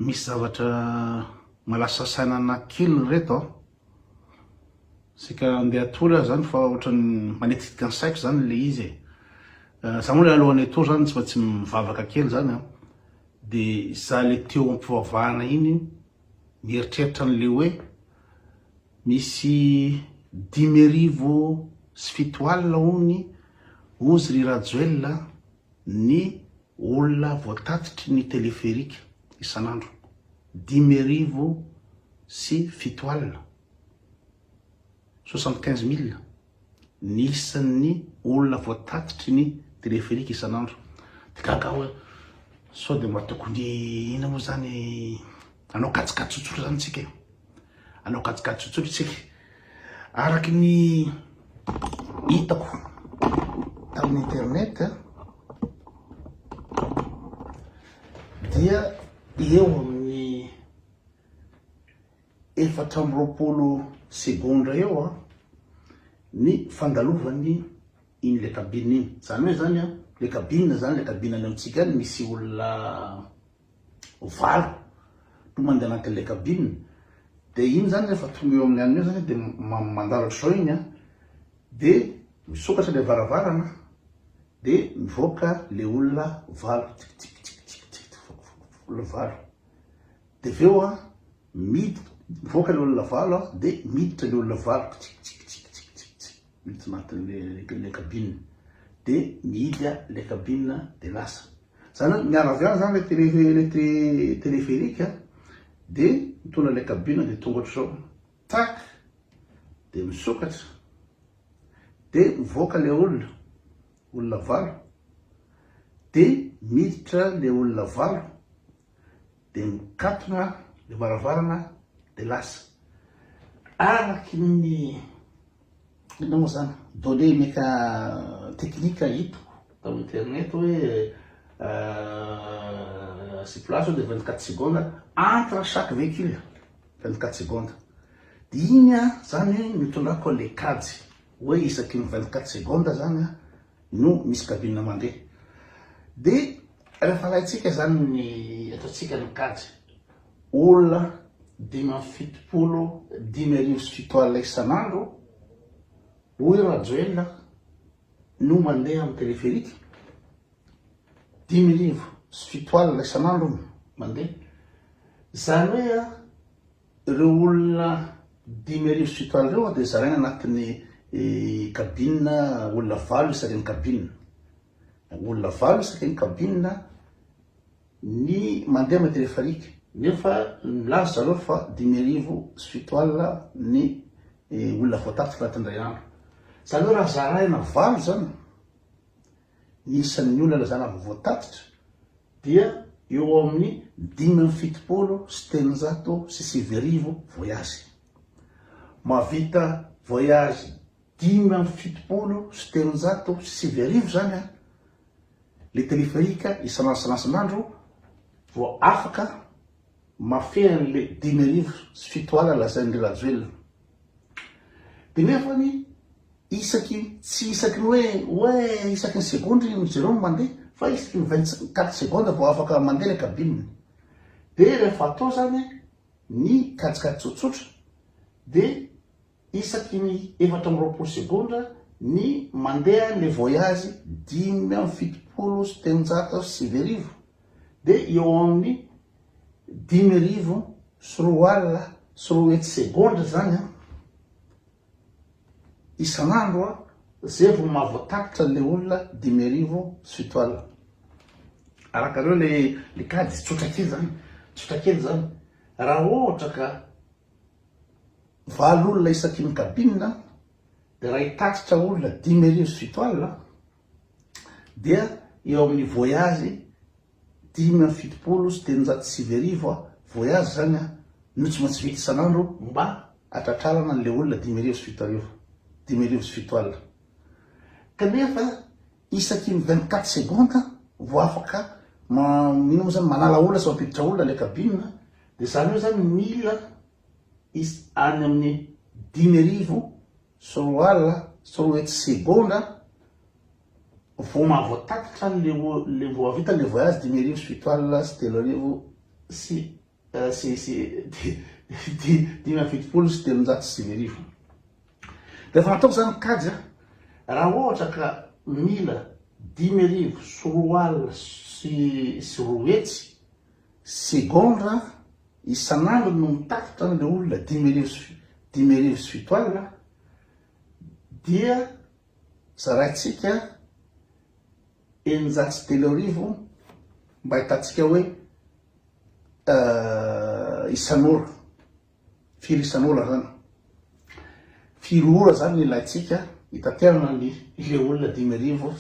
misy zavatra malasa sainana kely reto sika andeha atory zany fa ohatrany manetitika ny saiko zany le izy za moa le alohany atory zany tsy maintsy mivavaka kely zany de za le teo ampivavahana iny mieritreritra an'le hoe misy 10,000 hony ozy ry Rajoelina ny olona voatatitry ny teleferika isan'andro 10,000 75,000 ny isan'ny olona voatatitry ny teleferika isan'andro. De gaga hoe sao de mba tokony ina moa zany anao katsikatsotsotro zany tsika anao katsikatsotsotro tsika araky ny hitako tamin'ny internet dia eo amin'ny 420 segondra eo ny fandalovany iny le kabine iny. Zany hoe zany le kabine zany le kabine any amitsika any misy olona 8 no mandeha anatin'le kabine. De iny zany rehefa tonga eo amin'ny anio zany de mandalatry zao iny de misokatra le varavarana de mivoaka le olona 8 de veo mivoaka le olona 8 de miditra le olona 8 miditra anatin'le kabine de mihidy le kabine de lasa. Zany miaravia zany le teleferika de mitondra le kabine de tonga ohatr'izao tak de misokatra de mivoaka le olona 8 de miditra le olona 8 de mikatona le varavarana de lasa. Araky ny inao zany donné meka teknika hitako tao internet hoe si place de 24 secondes entre chaque véhicule 24 secondes. De igny zany mitondrako le kajy hoe isaky ny 24 secondes zany no misy kabine mandeha. De rehefa alaitsika zany ny ataotsika ny kajy olona 10,000 isan'andro hoy Rajoelina no mandeha amin'ny teleferika 10,000 isan'andro mandeha. Zany hoe ireo olona 10,000 reo de zaraina anatin'ny kabine olona 8 isaky ny kabine. Olona 8 isaky ny kabine ny mandeha amin'ny teleferika nefa milaza zareo fa 10,000 ny olona voatatitra anatin'indray andro. Zany hoe raha zaraina 8 zany ny isan'ny olona zany avy voatatitra dia eo amin'ny 10,700 voyage. Mavita voyage 10,700 zany le teleferika isan'andro vao afaka mafehan'le 10,000 lazain'le Rajoelina. De nefany isaky tsy isaky ny hoe isaky ny segondra ny zero mandeha fa isaky ny 24 secondes vao afaka mandeha le kabine. De rehefa atao zany ny katsikady tsotsotra de isaky ny 420 segondra ny mandeha le voyage 10,700 de eo amin'ny 10,000 segondra zany isan'andro zay vao mahavoatakitra le olona 10,000. Arakareo le kady tsotrakely zany raha ohatra ka 9 olona isaky ny kabine de raha hitatitra olona 10,000 dia eo amin'ny voyage 10,700 voyage zany no tsy maintsy vita isan'andro mba atratrarana le olona 10,000. Kanefa isaky ny 24 secondes vao afaka ino zany manala olona sy mampiditra olona le kabine de zany hoe zany mila any amin'ny 10,000 secondes vao mahavoatakitra le vao avita le voyage 10,700 sy dimy amby fitopolo sy telonjato sy sivy arivo. Rehefa ataoko zany kajy raha ohatra ka mila 10,000 sy 4 alina sy 4 hetsy segondra isan'andro no mitafitra le olona 10,000 sy 7 alina dia zaraintsika 900 mba hitantsika hoe isan'ora, firy isan'ora zany, firy ora zany ilaitsika hitaterana le olona 10,000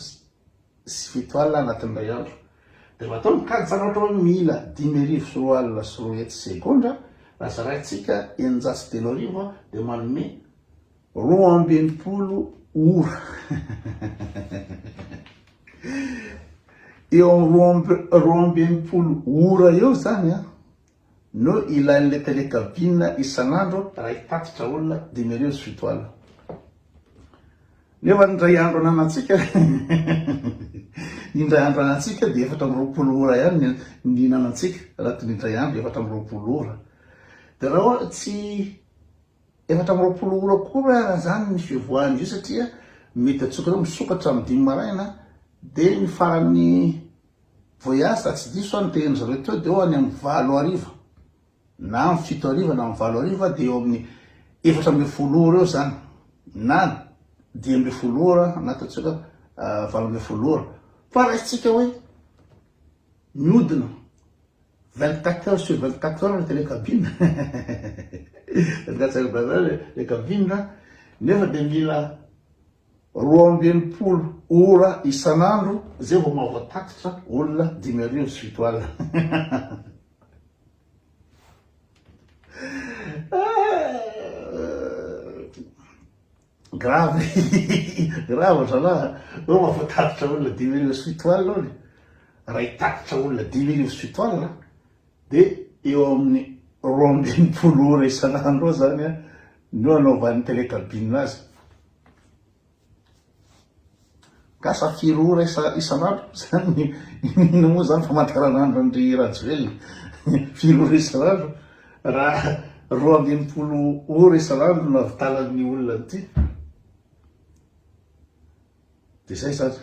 sy 7 alina anatin'ray andro. De rehefa atao mikajy zany ohatra hoe mila 10,000 sy 4 alina sy 4 hetsy segondra, raha zaraintsika 903 de manome 12 ora. Eo amin'ny 12 ora eo zany no ilain'le telekabine isan'andro raha hitatitra olona 10,000 sy 7 alina. Nefa indray andro ananantsika indray andro anantsika de 420 ora ihany ny hinanantsika anatin'ny indray andro 420 ora. De raha tsy 420 ora koa raha zany ny fivoahany io satria mety atsoka misokatra amin'ny 5 maraina de ny farany voyage tsy diso any tegny zareo teo de eo any amin'ny 4 ariva na amin'ny 7 ariva na amin'ny 4 ariva de eo amin'ny 410 ora eo zany na 10 ora anaty atsoka 20 ora. Fa raha itsika hoe miodina 24 heures sur 24 heures le télécabine 24 heures bazar le cabine nefa de mila 12 ora isan'andro zay vao mahavoatatitra olona 10,000 sy 7 alina. Grave zalahy eo mahavoatatitra olona 10,000 sy 7 alina ony. Raha hitatitra olona 10,000 sy 7 alina de eo amin'ny 12 ora isan'andro eo zany no anaovan'ny telekabine azy. Ka sa 4 ora isan'andro zany ino moa zany famantaranandro ny Rajoelina 4 ora isan'andro raha 12 ora isan'andro no avitalan'ny olona ty. De zay zany.